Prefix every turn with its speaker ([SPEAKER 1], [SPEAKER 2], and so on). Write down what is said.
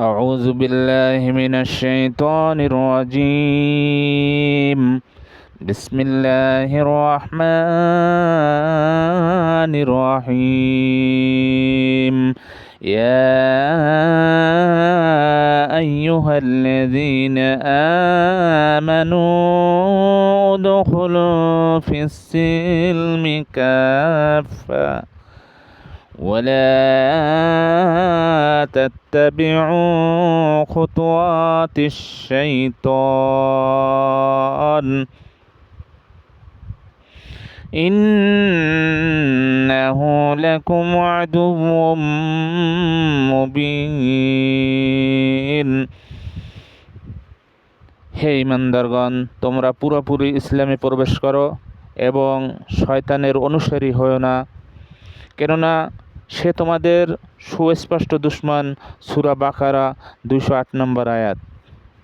[SPEAKER 1] أعوذ بالله من الشيطان الرجيم. بسم الله الرحمن الرحيم. يا أيها الذين آمنوا ادخلوا في السلم كافة ولا تتبعوا خطوات الشيطان إنه لكم عدو মুবিন। হে ইমানদারগণ, তোমরা পুরোপুরি ইসলামে প্রবেশ করো এবং শয়তানের অনুসারী হও না, কেননা সে তোমাদের সুস্পষ্ট দুশমন। সূরা বাকারা 208 নম্বর আয়াত।